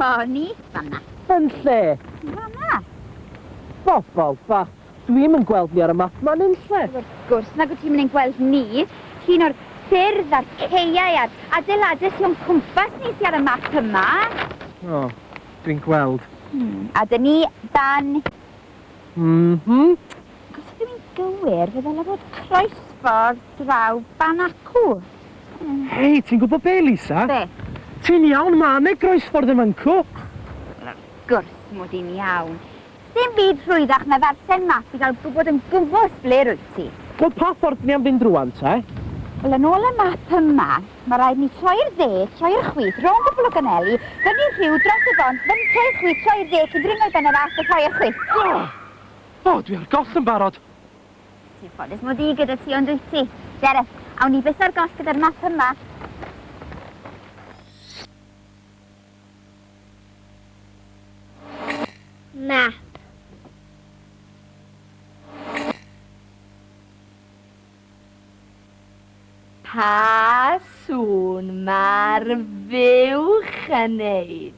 Coni, fanna. Yn lle? Fanna. Bobl bach. Dwi'm yn gweld ni ar y map ma'n yn lle. Wrth gwrs, nag wyt ti'n mynd i'n gweld ni. Ti'n o'r ffyrdd a'r ceiau a'r adeiladau sy'n cwmpas ni sy'n ar y map yma. O, dwi'n gweld. A dyn ni dan... Os ydw i'n gywir, fe ddylai fod croesffordd draw Banacw. Hei, ti'n gwybod be, Lisa? Be? Ti'n iawn, ma' neu groesffordd y Mancw. Gwrs mod i'n iawn. Dim byd rhwyddach na ddarllen map i gael gwybod yn gwmws ble rwyt ti. Wel, pa ffordd ni am fynd rwan, te? Wel, yn ôl y map yma, mae rhaid ni troi'r dde, troi'r chwith, rownd y Blwganeli, fyny rhyw dros y bont, fyny troi'r chwith, troi'r dde, cydringo i ben yr ast a troi'r chwith. O, dwi ar goll yn barod. Ti'n ffodus mod i gyda ti ond wyt ti. Dereth, awn ni beth ar goll gyda'r map yma. Map. Pa sŵn mae'r fuwch yn neud?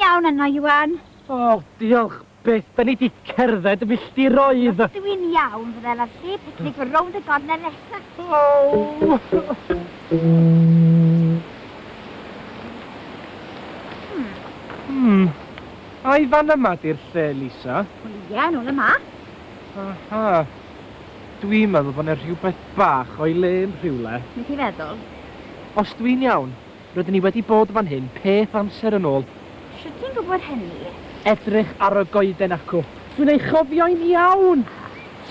Iawn yno, Iwan. O, diolch beth. Da ni di cerdded y milltiroedd. Os dwi'n iawn, fydde'r lle picnic fy rownd y gornel nesaf. O! A i fan yma di'r lle, Lisa? Wel, ie, nôl yma. Aha. Dwi'n meddwl bod yna rhywbeth bach o'i le yn rhywle. Nid ti feddwl? Os dwi'n iawn, rydyn ni wedi bod fan hyn peth amser yn ôl. Sut ti'n gwybod hynny? Edrych ar y goeden acw. Dwi'n ei chofio'n iawn.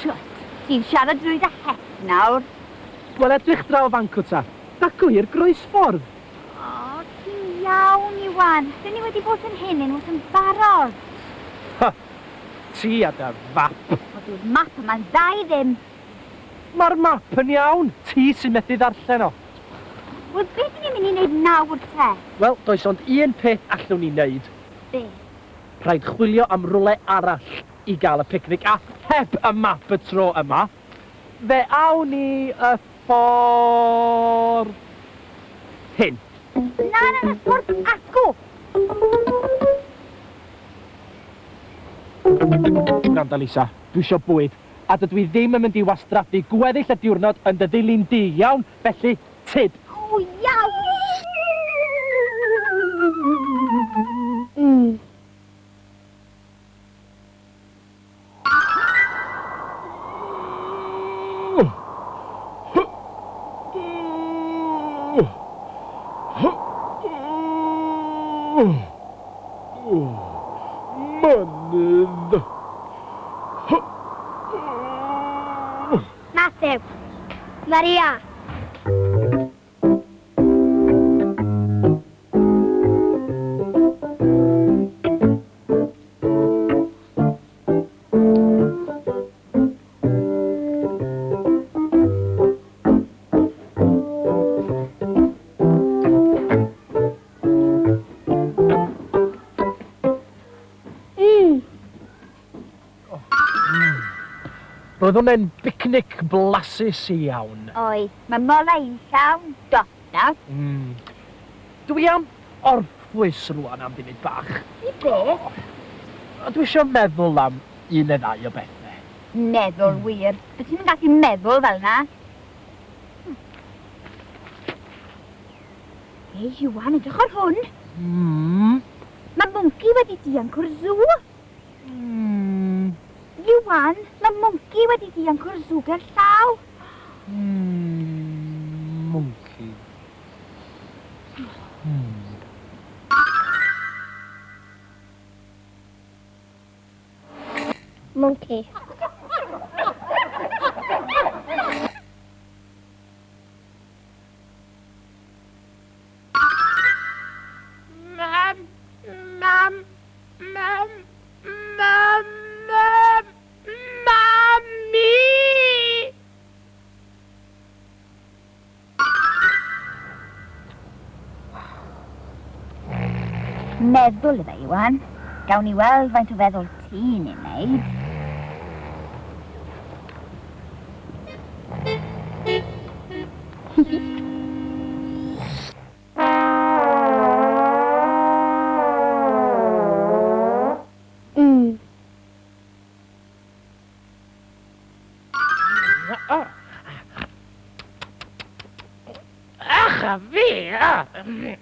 Twt, ti'n siarad drwy dy het nawr. Wel, edrych draw Fancw ta. Dacw i'r groesffordd. O, ti'n iawn, Iwan. Dyn ni wedi bod yn hyn unwaith yn barod. Ha! Ti a dy fap. O, dwi'n map yma'n dda i ddim. Mae'r map yn iawn. Ti sy'n methu ddarllen o. Wel, beth ni'n mynd i wneud nawr te? Wel, does ond un peth allwn ni wneud. Be? Rhaid chwilio am rwle arall i gael y picnic, a heb y map y tro yma, fe awn ni y ffordd hyn. Na, ffordd acw! Gwranda, Lisa, dwi isio bwyd, a dydw i ddim yn mynd i wastraffu gweddill y diwrnod yn dy ddilyn di iawn, felly tyd. O, iawn! Mynydd. Matthew. Maria. Roedd hwnna'n bicnic blasus iawn. Oi, mae mola i'n llawn dot nawr. Dwi am orffwys rwan am funud bach. I beth? Dwi eisiau meddwl am un neu ddau o bethau. Meddwl wir. Be ti'n gallu meddwl fel na? Ei, Iwan, edrych ar hwn. Mae mwnci wedi dianc o'r sŵ. Yw Iwan, mae mwnci wedi dianc o'r sŵ ger llaw. Mwnci. Monkey. Meddwl iddo, Iwan. Gawn ni weld faint o feddwl ti'n ei wneud. Ach, a fi! Ach, a fi!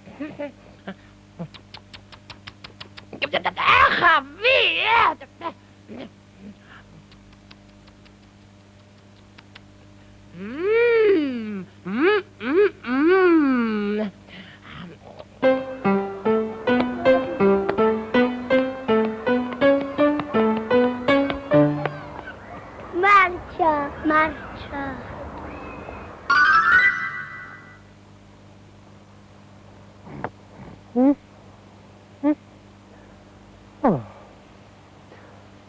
Marcia, marcia.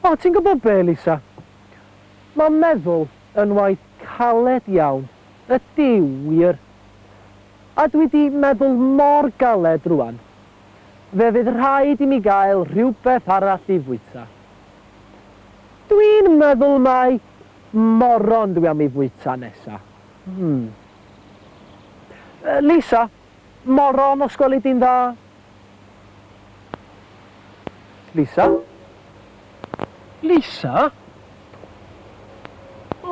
O, ti'n gwybod be, Lisa? Mae'n meddwl yn waith caled iawn, ydi wir. A dwi wedi meddwl mor galed rwan, fe fydd rhaid i mi gael rhywbeth arall i fwyta. Dwi'n meddwl mai moron dwi am ei fwyta nesa. Lisa, moron os gweli di'n dda? Lisa? Lisa?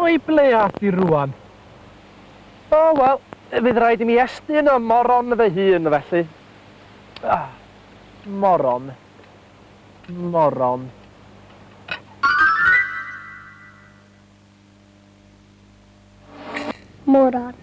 O'i ble ati rwan? O, wel, fydd rhaid i mi estyn y moron fy hun, felly. Moron. Moron. Moron.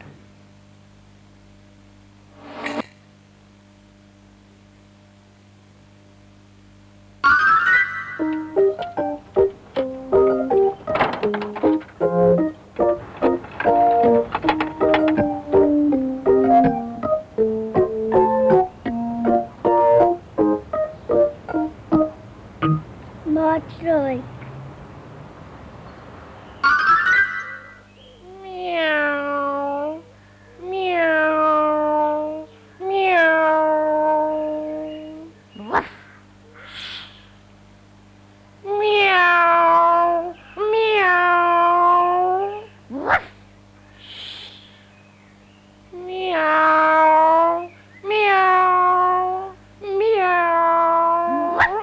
Troy. Meow. Meow. Meow. Woof. Meow. Meow. Woof. Meow. Meow. Meow. Woof.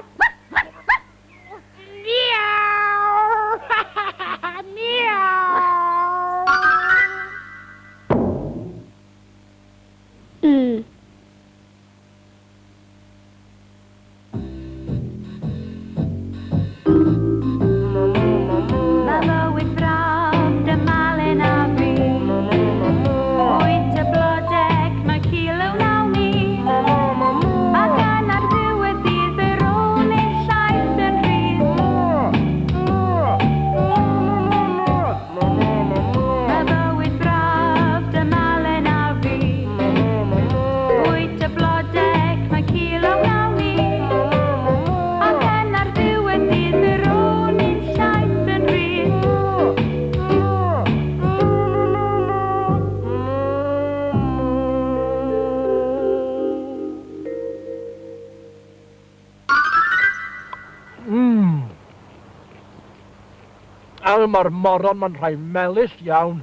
Mae'r moron ma'n rhai melys iawn.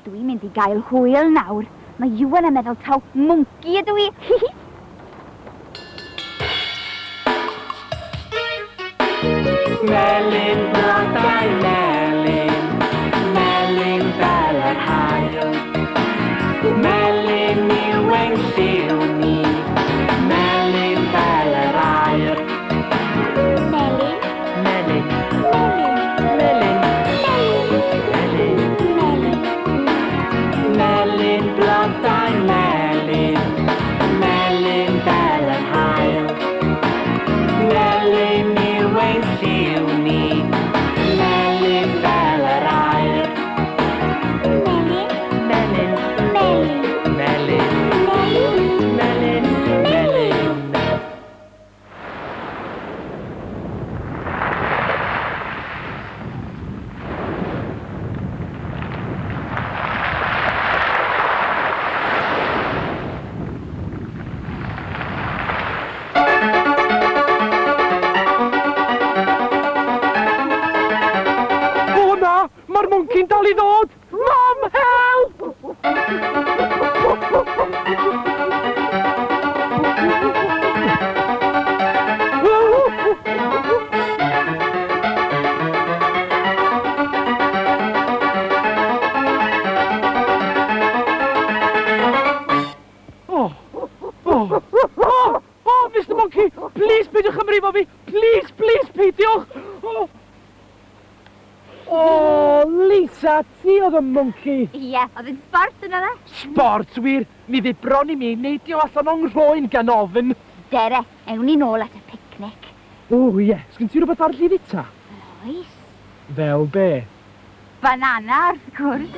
Dwi'n mynd i gael hwyl nawr. Mae Iwan yn meddwl taw mwnci ydw i. Melyn, blodau melyn, melyn fel yr haul. Melyn yw ein lliw ni, melyn fel yr aer. Melyn. Melyn, Melyn. melyn, melyn. Melyn, blodau melyn, melyn fel yr haul. Melyn yw ein lliw ni, melyn fel yr aer. Melyn. Melyn, Melyn. melyn, Melyn. melyn, melyn. O na! Mae'r mwnci'n dal i ddod! Mam, help! Oh, Mr Monkey, please peidiwch ymrifo fi. Please, peidiwch. O, Lisa, ti oedd y monkey. Ie, oedd yn sport yna dda? Sport wir, mi fydd bron i mi neidio allan o'n rhoen gan ofyn. Dere, ewn ni nôl at y picnic. O ie, sgyn ti rhywbeth ar llun ita? Oes. Fel be? Banana, wrth gwrs.